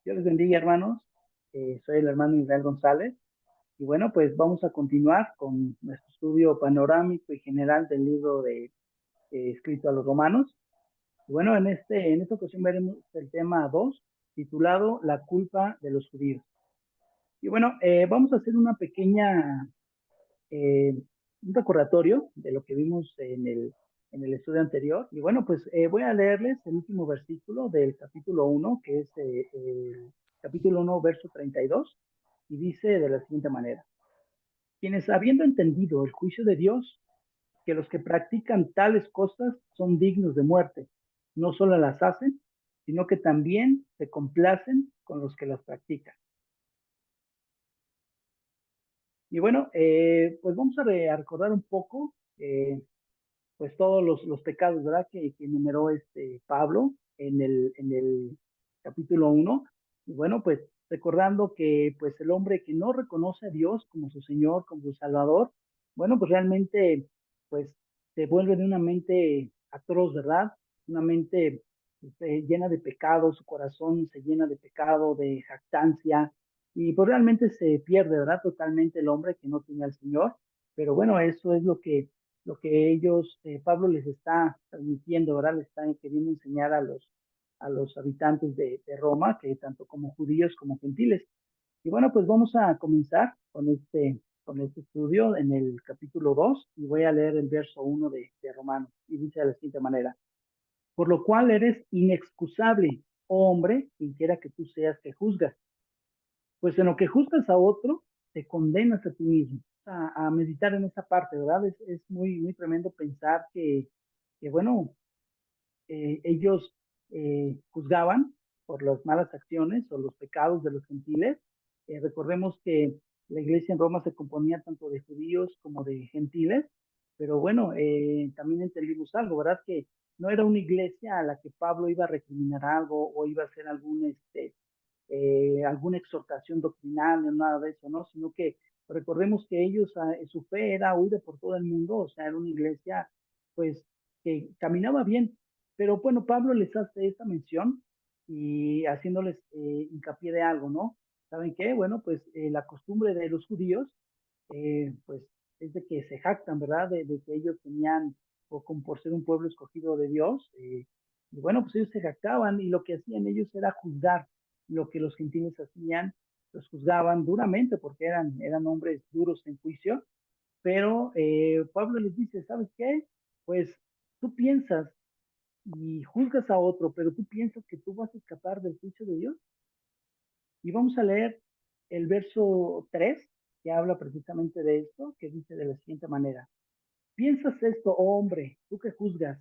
Dios les bendiga, hermanos. Soy el hermano Israel González. Y bueno, pues vamos a continuar con nuestro estudio panorámico y general del libro escrito a los romanos. Y bueno, en esta ocasión veremos el tema 2 titulado La culpa de los judíos. Y bueno, vamos a hacer una pequeña, eh, un recordatorio de lo que vimos en el estudio anterior. Y bueno, pues voy a leerles el último versículo del capítulo 1, que es el capítulo 1, verso 32, y dice de la siguiente manera: quienes habiendo entendido el juicio de Dios, que los que practican tales cosas son dignos de muerte, no solo las hacen, sino que también se complacen con los que las practican. Y bueno, pues vamos a recordar un poco, pues todos los pecados, ¿verdad? Que enumeró Pablo en el capítulo 1. Y bueno, pues recordando que pues el hombre que no reconoce a Dios como su Señor, como su Salvador, bueno, pues realmente pues se vuelve de una mente atroz, ¿verdad? Una mente llena de pecado, su corazón se llena de pecado, de jactancia, y pues realmente se pierde, ¿verdad? Totalmente el hombre que no tiene al Señor. Pero bueno, eso es lo que ellos, Pablo les está transmitiendo, ¿verdad? Les está queriendo enseñar a los habitantes de Roma, que tanto como judíos como gentiles. Y bueno, pues vamos a comenzar con este estudio en el capítulo 2 y voy a leer el verso 1 de Romanos. Y dice de la siguiente manera: por lo cual eres inexcusable, oh hombre, quien quiera que tú seas que juzgas, pues en lo que juzgas a otro, te condenas a ti mismo. A meditar en esa parte, ¿verdad? Es muy tremendo pensar que bueno, ellos juzgaban por las malas acciones o los pecados de los gentiles. Recordemos que la iglesia en Roma se componía tanto de judíos como de gentiles, pero bueno, también entendimos algo, ¿verdad? Que no era una iglesia a la que Pablo iba a recriminar algo o iba a hacer alguna exhortación doctrinal, no nada de eso, ¿no? Sino que recordemos que ellos, su fe era huida por todo el mundo, o sea, era una iglesia, pues, que caminaba bien. Pero bueno, Pablo les hace esta mención y haciéndoles hincapié de algo, ¿no? ¿Saben qué? Bueno, pues la costumbre de los judíos, pues, es de que se jactan, ¿verdad? De que ellos tenían, o como por ser un pueblo escogido de Dios, y bueno, pues ellos se jactaban y lo que hacían ellos era juzgar lo que los gentiles hacían, los juzgaban duramente porque eran hombres duros en juicio, pero Pablo les dice, ¿sabes qué? Pues tú piensas y juzgas a otro, pero tú piensas que tú vas a escapar del juicio de Dios. Y vamos a leer el verso 3 que habla precisamente de esto, que dice de la siguiente manera: ¿piensas esto, oh hombre, tú que juzgas,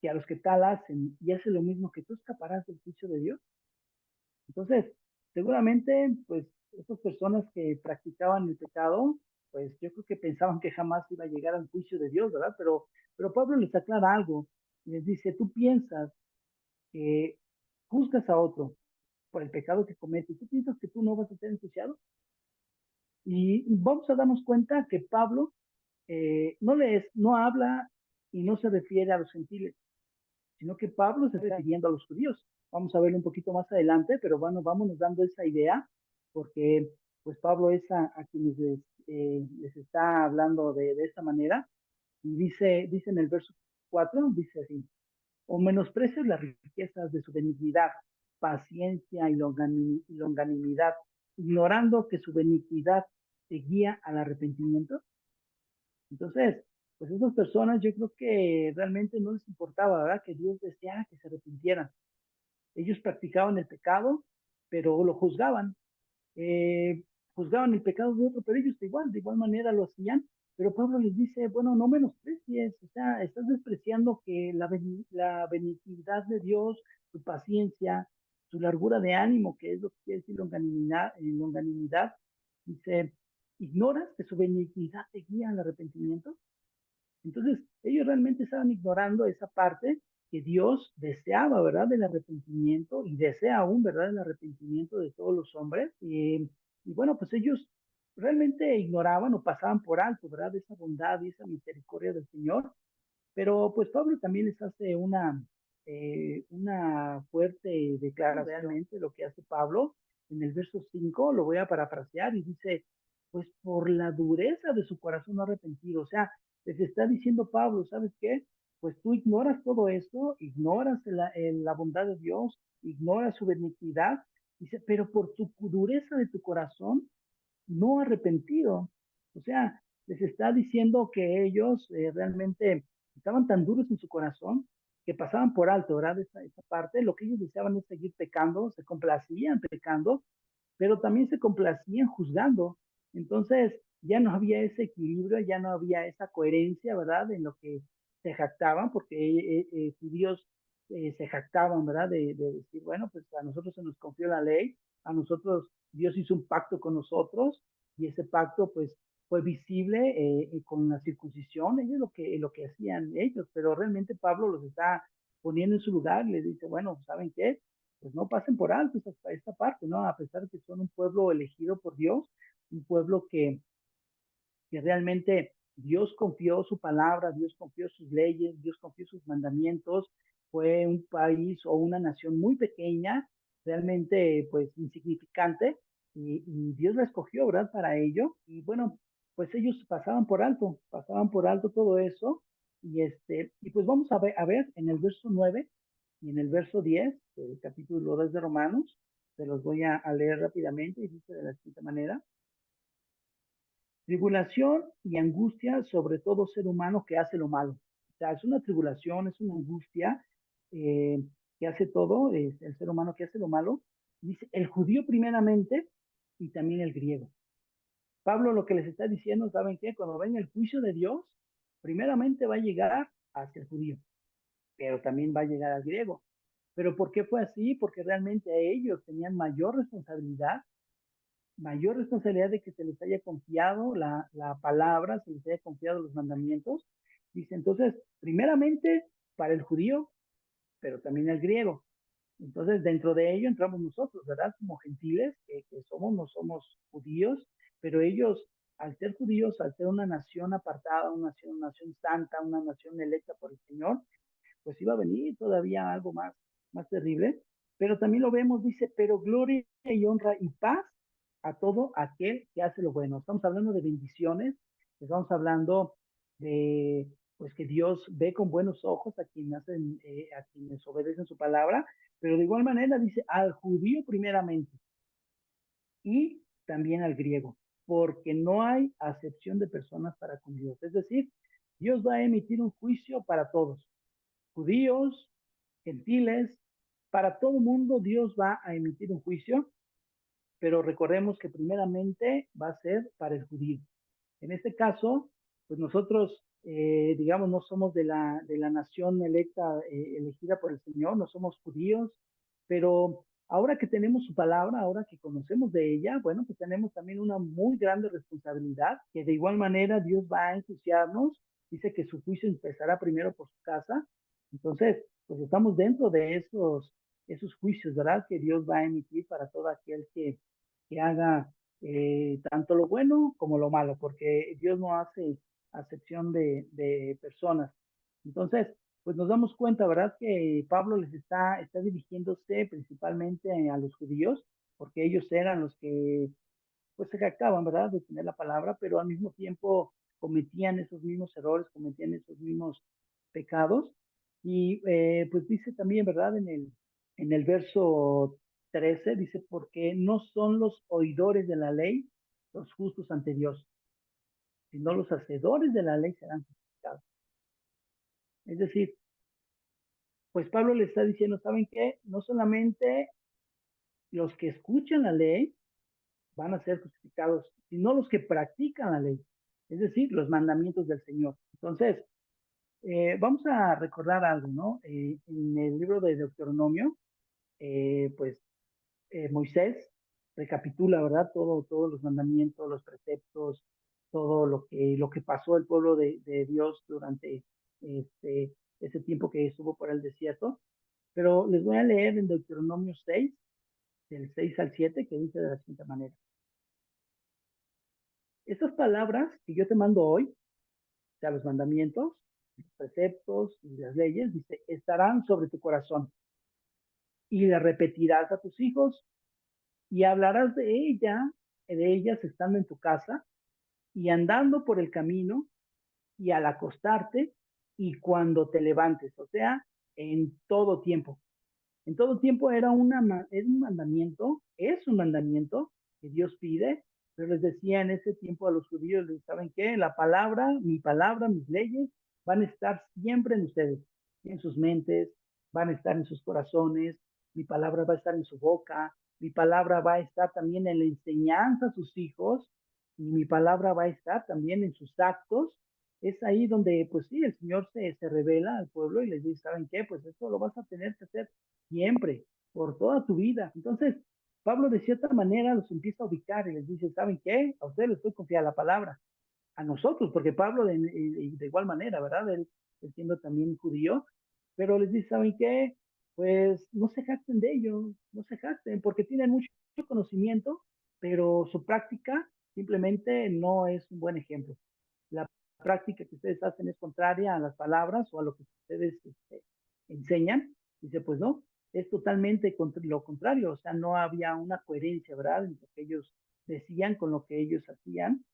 que a los que tal hacen y hacen lo mismo, que tú escaparás del juicio de Dios? Entonces, seguramente, pues, estas personas que practicaban el pecado, pues yo creo que pensaban que jamás iba a llegar al juicio de Dios, ¿verdad? Pero Pablo les aclara algo, y les dice, tú piensas que juzgas a otro por el pecado que comete, tú piensas que tú no vas a ser enjuiciado. Y vamos a darnos cuenta que Pablo no habla y no se refiere a los gentiles, sino que Pablo se está refiriendo a los judíos. Vamos a verlo un poquito más adelante, pero bueno, vámonos dando esa idea, porque pues Pablo es a quienes les está hablando de esta manera, y dice en el verso 4 dice así: o menosprecias las riquezas de su benignidad, paciencia y longanimidad, ignorando que su benignidad te guía al arrepentimiento. Entonces, pues esas personas yo creo que realmente no les importaba, ¿verdad? Que Dios deseara que se arrepintieran. Ellos practicaban el pecado, pero lo juzgaban. Eh, Juzgaban el pecado de otro, pero ellos de igual manera lo hacían. Pero Pablo les dice, bueno, no menosprecies, o sea, estás despreciando que la benignidad de Dios, su paciencia, su largura de ánimo, que es lo que quiere decir longanimidad, dice, ignoras que su benignidad te guía al arrepentimiento. Entonces, ellos realmente estaban ignorando esa parte que Dios deseaba, ¿verdad? Del arrepentimiento y desea aún, ¿verdad? El arrepentimiento de todos los hombres. Y bueno, pues ellos realmente ignoraban o pasaban por alto, ¿verdad? Esa bondad y esa misericordia del Señor. Pero pues Pablo también les hace una fuerte declaración, realmente lo que hace Pablo en el verso 5 lo voy a parafrasear y dice, pues por la dureza de su corazón no arrepentido, o sea, les está diciendo Pablo, ¿sabes qué? Pues tú ignoras todo esto, ignoras la bondad de Dios, ignoras su benignidad, dice, pero por tu dureza de tu corazón no arrepentido. O sea, les está diciendo que ellos realmente estaban tan duros en su corazón que pasaban por alto, ¿verdad? Esa parte, lo que ellos deseaban es seguir pecando, se complacían pecando, pero también se complacían juzgando. Entonces, ya no había ese equilibrio, ya no había esa coherencia, ¿verdad? En lo que se jactaban, porque judíos se jactaban, ¿verdad? De decir, bueno, pues a nosotros se nos confió la ley, a nosotros Dios hizo un pacto con nosotros y ese pacto, pues, fue visible con la circuncisión, ellos lo que hacían ellos, pero realmente Pablo los está poniendo en su lugar, les dice, bueno, ¿saben qué? Pues no pasen por alto esta parte, ¿no? A pesar de que son un pueblo elegido por Dios, un pueblo que realmente Dios confió su palabra, Dios confió sus leyes, Dios confió sus mandamientos, fue un país o una nación muy pequeña, realmente pues insignificante, y Dios la escogió, ¿verdad? Para ello, y bueno, pues ellos pasaban por alto todo eso, y pues vamos a ver en el verso 9 y en el verso 10 del capítulo 2 de Romanos, se los voy a leer rápidamente y dice de la siguiente manera: tribulación y angustia sobre todo ser humano que hace lo malo. O sea, es una tribulación, es una angustia eh, que hace todo, es el ser humano que hace lo malo. Dice el judío primeramente y también el griego. Pablo lo que les está diciendo, ¿saben qué? Cuando venga el juicio de Dios, primeramente va a llegar hacia el judío, pero también va a llegar al griego. ¿Pero por qué fue así? Porque realmente a ellos tenían mayor responsabilidad de que se les haya confiado la palabra, se les haya confiado los mandamientos. Dice entonces, primeramente para el judío, pero también el griego. Entonces, dentro de ello entramos nosotros, ¿verdad? Como gentiles, que somos, no somos judíos, pero ellos, al ser judíos, al ser una nación apartada, una nación santa, una nación electa por el Señor, pues iba a venir todavía algo más terrible. Pero también lo vemos, dice, pero gloria y honra y paz a todo aquel que hace lo bueno. Estamos hablando de bendiciones, estamos hablando de, pues que Dios ve con buenos ojos a quienes obedecen su palabra, pero de igual manera dice al judío primeramente y también al griego, porque no hay acepción de personas para con Dios. Es decir, Dios va a emitir un juicio para todos, judíos, gentiles, para todo mundo Dios va a emitir un juicio, pero recordemos que primeramente va a ser para el judío. En este caso, pues nosotros, digamos, no somos de la nación electa, elegida por el Señor, no somos judíos, pero ahora que tenemos su palabra, ahora que conocemos de ella, bueno, pues tenemos también una muy grande responsabilidad, que de igual manera Dios va a ensuciarnos, dice que su juicio empezará primero por su casa, entonces, pues estamos dentro de esos juicios, ¿verdad? Que Dios va a emitir para todo aquel que haga tanto lo bueno como lo malo, porque Dios no hace acepción de personas. Entonces, pues nos damos cuenta, ¿verdad? Que Pablo está dirigiéndose principalmente a los judíos, porque ellos eran los que pues se jactaban, ¿verdad? De tener la palabra, pero al mismo tiempo cometían esos mismos errores, cometían esos mismos pecados. Y pues dice también, ¿verdad? En el verso 13 dice, porque no son los oidores de la ley los justos ante Dios, sino los hacedores de la ley serán justificados. Es decir, pues Pablo le está diciendo, ¿saben qué? No solamente los que escuchan la ley van a ser justificados, sino los que practican la ley, es decir, los mandamientos del Señor. Entonces, vamos a recordar algo, ¿no? En el libro de Deuteronomio, pues Moisés recapitula, ¿verdad? Todos los mandamientos, los preceptos, todo lo que pasó el pueblo de Dios durante este, ese tiempo que estuvo por el desierto. Pero les voy a leer en Deuteronomio 6 del 6 al 7 que dice de la siguiente manera. Estas palabras que yo te mando hoy, o sea, los mandamientos, los preceptos y las leyes, dice, estarán sobre tu corazón y las repetirás a tus hijos y hablarás de ellas estando en tu casa y andando por el camino y al acostarte y cuando te levantes, o sea, en todo tiempo. En todo tiempo era un mandamiento, es un mandamiento que Dios pide, pero les decía en ese tiempo a los judíos, les saben qué, la palabra, mis leyes van a estar siempre en ustedes, en sus mentes, van a estar en sus corazones, mi palabra va a estar en su boca, mi palabra va a estar también en la enseñanza a sus hijos, y mi palabra va a estar también en sus actos. Es ahí donde, pues sí, el Señor se revela al pueblo y les dice, ¿saben qué? Pues esto lo vas a tener que hacer siempre, por toda tu vida. Entonces, Pablo de cierta manera los empieza a ubicar y les dice, ¿saben qué? A ustedes les estoy confiando la palabra, a nosotros, porque Pablo de igual manera, ¿verdad? Él siendo también judío, pero les dice, ¿saben qué? Pues no se jacten de ello, no se jacten, porque tienen mucho conocimiento, pero su práctica simplemente no es un buen ejemplo. La práctica que ustedes hacen es contraria a las palabras o a lo que ustedes enseñan. Dice, pues no, es totalmente lo contrario, o sea, no había una coherencia, ¿verdad? En lo que ellos decían con lo que ellos hacían.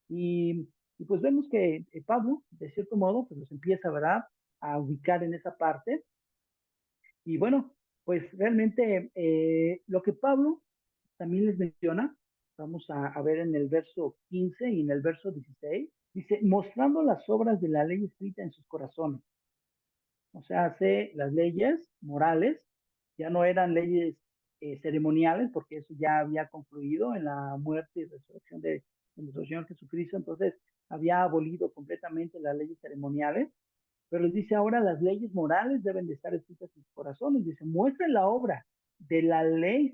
Y pues vemos que Pablo, de cierto modo, pues los empieza, ¿verdad?, a ubicar en esa parte. Y bueno, pues realmente lo que Pablo también les menciona, vamos a ver en el verso 15 y en el verso 16, dice, mostrando las obras de la ley escrita en sus corazones. O sea, hace las leyes morales, ya no eran leyes ceremoniales, porque eso ya había concluido en la muerte y resurrección de nuestro Señor Jesucristo, entonces había abolido completamente las leyes ceremoniales, pero les dice ahora las leyes morales deben de estar escritas en sus corazones, dice, muestren la obra de la ley,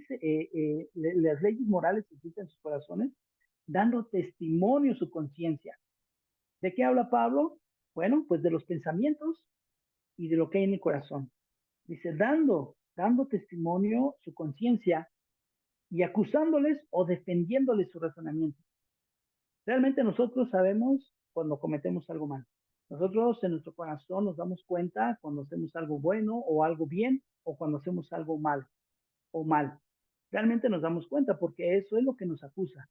las leyes morales escritas en sus corazones, dando testimonio a su conciencia. ¿De qué habla Pablo? Bueno, pues de los pensamientos y de lo que hay en el corazón. Dice, dando testimonio su conciencia y acusándoles o defendiéndoles su razonamiento. Realmente nosotros sabemos cuando cometemos algo mal. Nosotros en nuestro corazón nos damos cuenta cuando hacemos algo bueno o algo bien o cuando hacemos algo mal o mal. Realmente nos damos cuenta porque eso es lo que nos acusa.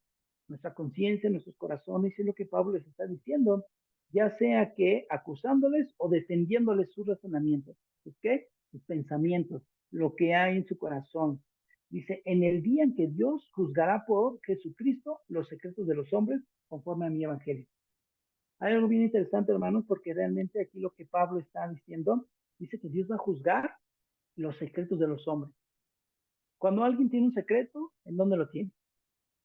Nuestra conciencia, nuestros corazones, es lo que Pablo les está diciendo, ya sea que acusándoles o defendiéndoles sus razonamientos. ¿Qué? Sus pensamientos, lo que hay en su corazón. Dice, en el día en que Dios juzgará por Jesucristo los secretos de los hombres conforme a mi evangelio. Hay algo bien interesante, hermanos, porque realmente aquí lo que Pablo está diciendo, dice que Dios va a juzgar los secretos de los hombres. Cuando alguien tiene un secreto, ¿en dónde lo tiene?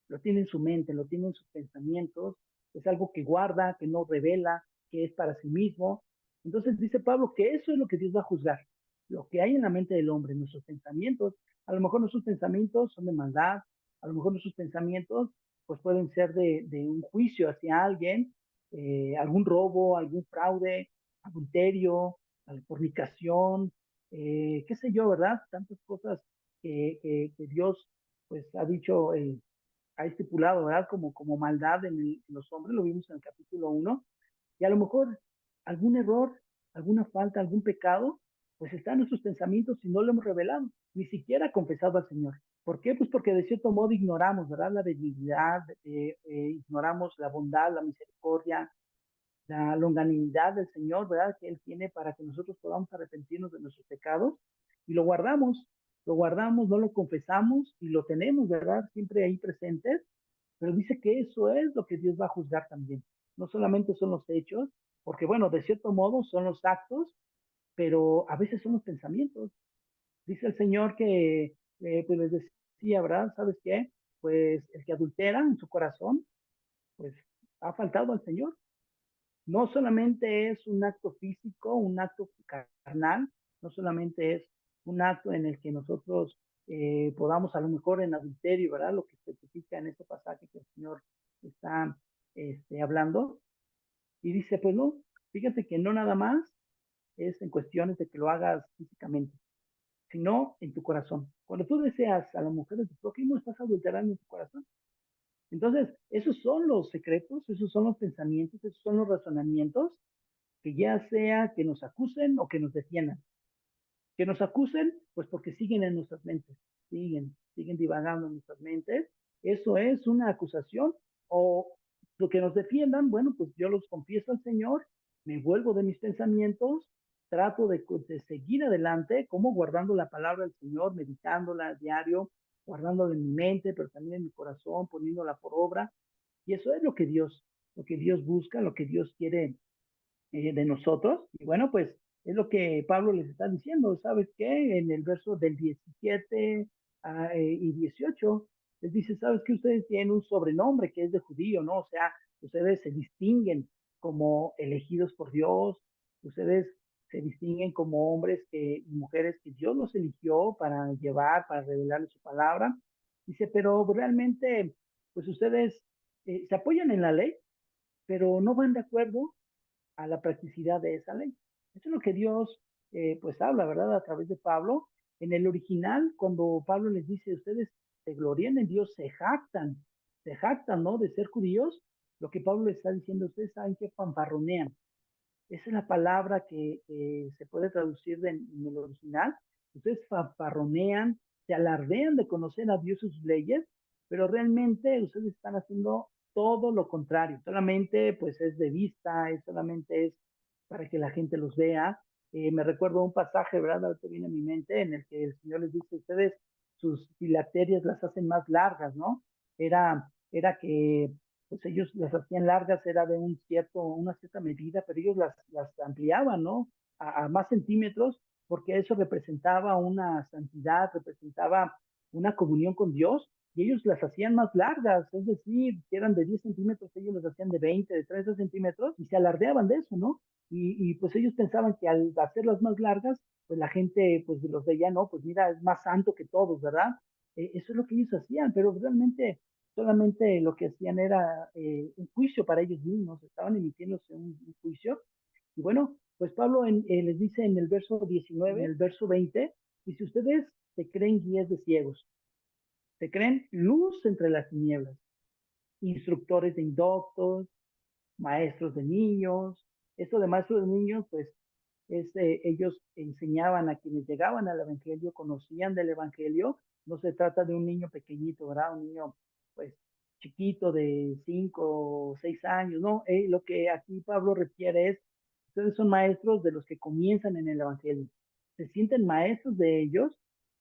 Lo tiene en su mente, lo tiene en sus pensamientos, es algo que guarda, que no revela, que es para sí mismo. Entonces dice Pablo que eso es lo que Dios va a juzgar, lo que hay en la mente del hombre, nuestros pensamientos. A lo mejor nuestros pensamientos son de maldad, a lo mejor nuestros pensamientos pues pueden ser de un juicio hacia alguien, algún robo, algún fraude, adulterio, fornicación, qué sé yo, ¿verdad? Tantas cosas que Dios pues ha dicho, ha estipulado, ¿verdad? Como maldad en los hombres, lo vimos en el capítulo 1, y a lo mejor algún error, alguna falta, algún pecado, pues está en nuestros pensamientos y no lo hemos revelado, ni siquiera confesado al Señor. ¿Por qué? Pues porque de cierto modo ignoramos, ¿verdad? La benignidad, ignoramos la bondad, la misericordia, la longanimidad del Señor, ¿verdad? Que Él tiene para que nosotros podamos arrepentirnos de nuestros pecados y lo guardamos, no lo confesamos y lo tenemos, ¿verdad? Siempre ahí presentes, pero dice que eso es lo que Dios va a juzgar también. No solamente son los hechos, porque bueno, de cierto modo son los actos, pero a veces son los pensamientos. Dice el Señor que, pues les decía, ¿verdad? ¿Sabes qué? Pues el que adultera en su corazón, pues ha faltado al Señor. No solamente es un acto físico, un acto carnal, no solamente es un acto en el que nosotros podamos a lo mejor en adulterio, ¿verdad? Lo que se especifica en este pasaje que el Señor está hablando. Y dice, pues no, fíjate que no nada más es en cuestiones de que lo hagas físicamente, sino en tu corazón. Cuando tú deseas a la mujer de tu prójimo, estás adulterando en tu corazón. Entonces, esos son los secretos, esos son los pensamientos, esos son los razonamientos que ya sea que nos acusen o que nos defiendan. Que nos acusen, pues porque siguen en nuestras mentes, siguen divagando en nuestras mentes. Eso es una acusación. O lo que nos defiendan, bueno, pues yo los confieso al Señor, me vuelvo de mis pensamientos, trato de seguir adelante, como guardando la palabra del Señor, meditándola a diario, guardándola en mi mente, pero también en mi corazón, poniéndola por obra. Y eso es lo que Dios busca, lo que Dios quiere de nosotros. Y bueno, pues es lo que Pablo les está diciendo, ¿sabes qué? En el verso del 17 y 18, les dice, ¿sabes qué? Ustedes tienen un sobrenombre que es de judío, ¿no? O sea, ustedes se distinguen como elegidos por Dios, ustedes se distinguen como hombres y mujeres que Dios los eligió para llevar, para revelarles su palabra. Dice, pero realmente, pues ustedes se apoyan en la ley, pero no van de acuerdo a la practicidad de esa ley. Eso es lo que Dios pues habla, ¿verdad? A través de Pablo. En el original, cuando Pablo les dice, ustedes se glorían en Dios, se jactan, ¿no? De ser judíos, lo que Pablo les está diciendo, ustedes saben que fanfarronean. Esa es la palabra que se puede traducir en el original. Ustedes fanfarronean, se alardean de conocer a Dios y sus leyes, pero realmente ustedes están haciendo todo lo contrario. Solamente pues es de vista, solamente es para que la gente los vea. Me recuerdo un pasaje, ¿verdad? Ahorita viene a mi mente, en el que el Señor les dice, ustedes sus filacterias las hacen más largas, ¿no? Era que pues ellos las hacían largas, era de una cierta medida, pero ellos las ampliaban, ¿no? A más centímetros, porque eso representaba una santidad, representaba una comunión con Dios, y ellos las hacían más largas, es decir, que eran de 10 centímetros, ellos las hacían de 20, de 30 centímetros, y se alardeaban de eso, ¿no? Pues ellos pensaban que al hacerlas más largas, pues la gente pues los veía, no, pues mira, es más santo que todos, ¿verdad? Eso es lo que ellos hacían, pero realmente solamente lo que hacían era un juicio para ellos mismos, estaban emitiéndose un juicio. Y bueno, pues Pablo les dice en el verso 19, en el verso 20, dice, ustedes se creen guías de ciegos, se creen luz entre las tinieblas, instructores de indoctos, maestros de niños. Esto de maestros de niños, pues ellos enseñaban a quienes llegaban al Evangelio, conocían del Evangelio. No se trata de un niño pequeñito, ¿verdad? Un niño, pues, chiquito de 5 o 6 años, ¿no? Lo que aquí Pablo refiere es, ustedes son maestros de los que comienzan en el Evangelio. Se sienten maestros de ellos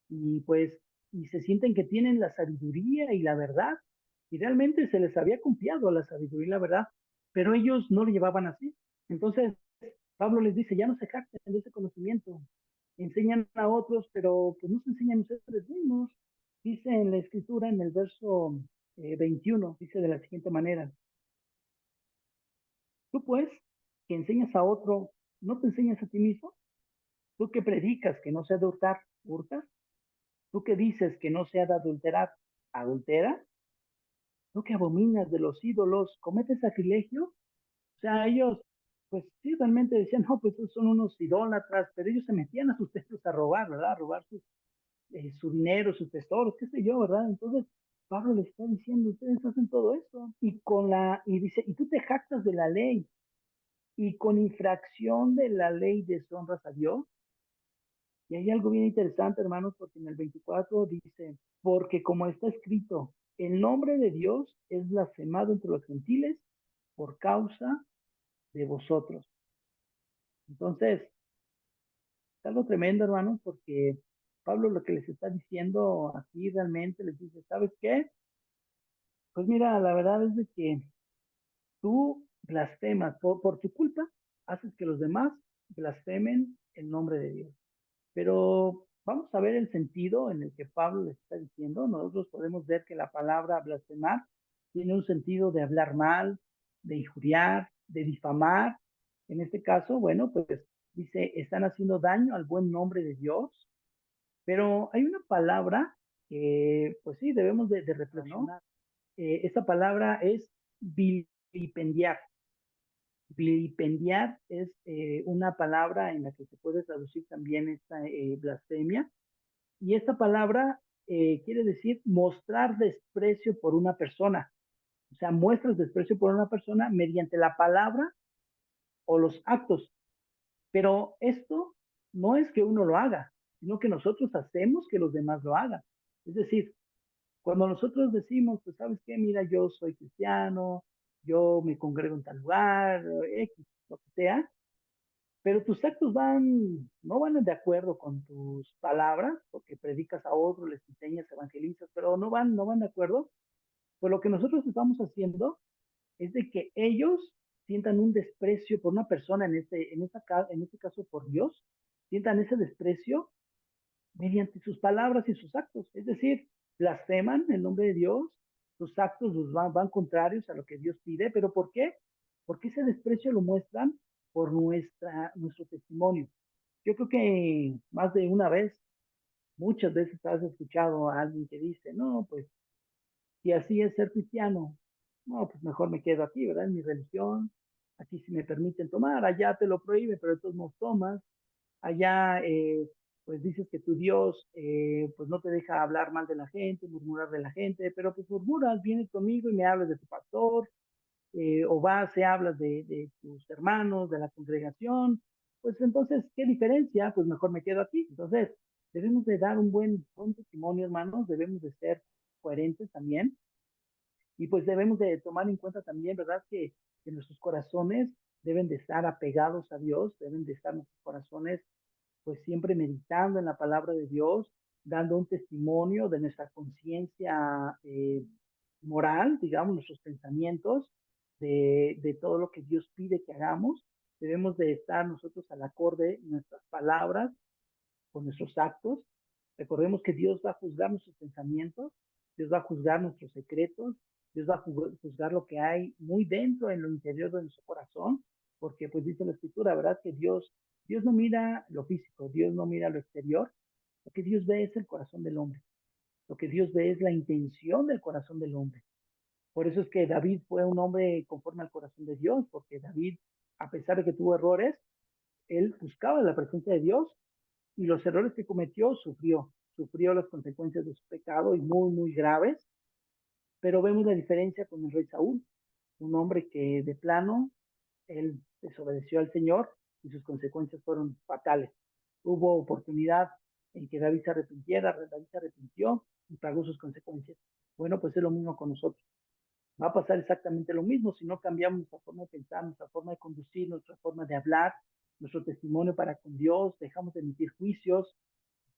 y pues, y se sienten que tienen la sabiduría y la verdad. Y realmente se les había confiado la sabiduría y la verdad, pero ellos no lo llevaban así. Entonces, Pablo les dice, ya no se jacten de ese conocimiento, enseñan a otros, pero pues no se enseñan ustedes mismos. Dice en la escritura, en el verso 21, dice de la siguiente manera, tú pues, que enseñas a otro, ¿no te enseñas a ti mismo? Tú que predicas que no se ha de hurtar, ¿hurtas? Tú que dices que no se ha de adulterar, ¿adultera? Tú que abominas de los ídolos, ¿cometes sacrilegio? O sea, ellos, pues sí, realmente decían, no, pues son unos idólatras, pero ellos se metían a sus templos a robar, ¿verdad? A robar su dinero, sus tesoros, qué sé yo, ¿verdad? Entonces, Pablo les está diciendo, ustedes hacen todo eso. Y dice, y tú te jactas de la ley, y con infracción de la ley deshonras a Dios. Y hay algo bien interesante, hermanos, porque en el 24 dice, porque como está escrito, el nombre de Dios es blasfemado entre los gentiles por causa de vosotros. Entonces, es algo tremendo, hermanos, porque Pablo lo que les está diciendo aquí realmente les dice, ¿sabes qué? Pues mira, la verdad es de que tú blasfemas por tu culpa, haces que los demás blasfemen el nombre de Dios. Pero vamos a ver el sentido en el que Pablo les está diciendo. Nosotros podemos ver que la palabra blasfemar tiene un sentido de hablar mal, de injuriar, de difamar. En este caso, bueno, pues dice, están haciendo daño al buen nombre de Dios, pero hay una palabra que, pues sí, debemos de reflexionar. Esta palabra es vilipendiar. Vilipendiar es una palabra en la que se puede traducir también esta blasfemia. Y esta palabra quiere decir mostrar desprecio por una persona. O sea, muestras desprecio por una persona mediante la palabra o los actos. Pero esto no es que uno lo haga, sino que nosotros hacemos que los demás lo hagan. Es decir, cuando nosotros decimos, pues, ¿sabes qué? Mira, yo soy cristiano, yo me congrego en tal lugar, X, lo que sea, pero tus actos no van de acuerdo con tus palabras, porque predicas a otros, les enseñas, evangelizas, pero no van de acuerdo. Pues lo que nosotros estamos haciendo es de que ellos sientan un desprecio por una persona, en este caso por Dios, sientan ese desprecio mediante sus palabras y sus actos. Es decir, blasfeman el nombre de Dios, sus actos van contrarios a lo que Dios pide, pero ¿por qué? Porque ese desprecio lo muestran por nuestro testimonio. Yo creo que más de una vez, muchas veces has escuchado a alguien que dice, no, pues si así es ser cristiano, no, pues mejor me quedo aquí, ¿verdad? En mi religión, aquí sí me permiten tomar, allá te lo prohíbe, pero de todos modos tomas, allá pues dices que tu Dios pues no te deja hablar mal de la gente, murmurar de la gente, pero pues murmuras, vienes conmigo y me hablas de tu pastor, o vas y hablas de tus hermanos, de la congregación, pues entonces, ¿qué diferencia? Pues mejor me quedo aquí. Entonces, debemos de dar un buen testimonio, hermanos, debemos de ser coherentes también, y pues debemos de tomar en cuenta también, ¿verdad? Que nuestros corazones deben de estar apegados a Dios, deben de estar nuestros corazones pues siempre meditando en la palabra de Dios, dando un testimonio de nuestra conciencia moral, digamos, nuestros pensamientos, de todo lo que Dios pide que hagamos. Debemos de estar nosotros al acorde nuestras palabras con nuestros actos. Recordemos que Dios va a juzgar nuestros pensamientos, Dios va a juzgar nuestros secretos, Dios va a juzgar lo que hay muy dentro, en lo interior de nuestro corazón, porque pues dice la escritura, ¿verdad? Que Dios no mira lo físico, Dios no mira lo exterior, lo que Dios ve es el corazón del hombre, lo que Dios ve es la intención del corazón del hombre. Por eso es que David fue un hombre conforme al corazón de Dios, porque David, a pesar de que tuvo errores, él buscaba la presencia de Dios y los errores que cometió sufrió las consecuencias de su pecado y muy, muy graves, pero vemos la diferencia con el rey Saúl, un hombre que de plano, él desobedeció al Señor y sus consecuencias fueron fatales. Hubo oportunidad en que David se arrepintiera, David se arrepintió y pagó sus consecuencias. Bueno, pues es lo mismo con nosotros. Va a pasar exactamente lo mismo si no cambiamos nuestra forma de pensar, nuestra forma de conducir, nuestra forma de hablar, nuestro testimonio para con Dios, dejamos de emitir juicios,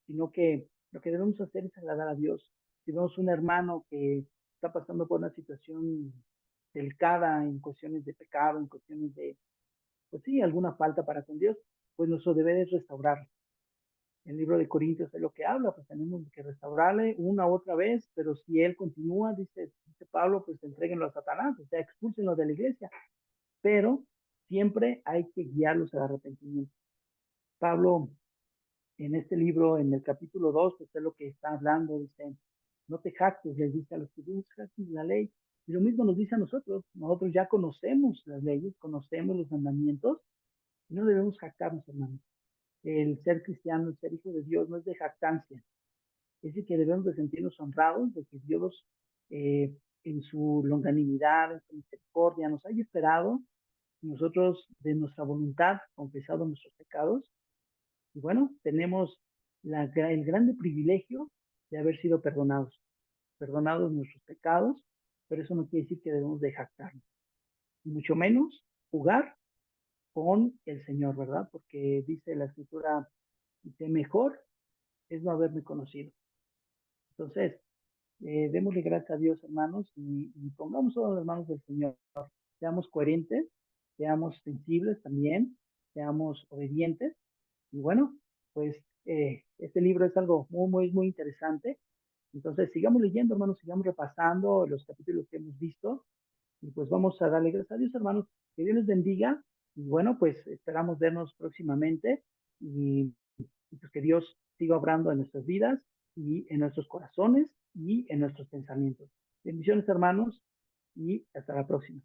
sino que lo que debemos hacer es agradar a Dios. Si vemos un hermano que está pasando por una situación delicada en cuestiones de pecado, en cuestiones de, pues sí, alguna falta para con Dios, pues nuestro deber es restaurarlo. El libro de Corintios es lo que habla, pues tenemos que restaurarle una u otra vez, pero si él continúa, dice Pablo, pues entréguenlo a Satanás, o sea, expúlsenlo de la iglesia, pero siempre hay que guiarlos al arrepentimiento. Pablo en este libro, en el capítulo 2, pues es lo que está hablando, dice, no te jactes, les dice a los que buscan la ley. Y lo mismo nos dice a nosotros ya conocemos las leyes, conocemos los mandamientos, y no debemos jactarnos, hermanos. El ser cristiano, el ser hijo de Dios, no es de jactancia, es de que debemos de sentirnos honrados, de que Dios en su longanimidad, en su misericordia, nos haya esperado, y nosotros de nuestra voluntad confesado nuestros pecados, y bueno, tenemos el grande privilegio de haber sido perdonados nuestros pecados, pero eso no quiere decir que debemos de jactarnos, y mucho menos jugar con el Señor, ¿verdad? Porque dice la escritura, dice, mejor es no haberme conocido. Entonces, démosle gracias a Dios, hermanos, y pongamos todas las manos del Señor. Seamos coherentes, seamos sensibles también, seamos obedientes. Y bueno, pues este libro es algo muy, muy, muy interesante. Entonces, sigamos leyendo, hermanos, sigamos repasando los capítulos que hemos visto. Y pues vamos a darle gracias a Dios, hermanos. Que Dios les bendiga. Y bueno, pues esperamos vernos próximamente. Y pues que Dios siga obrando en nuestras vidas y en nuestros corazones y en nuestros pensamientos. Bendiciones, hermanos, y hasta la próxima.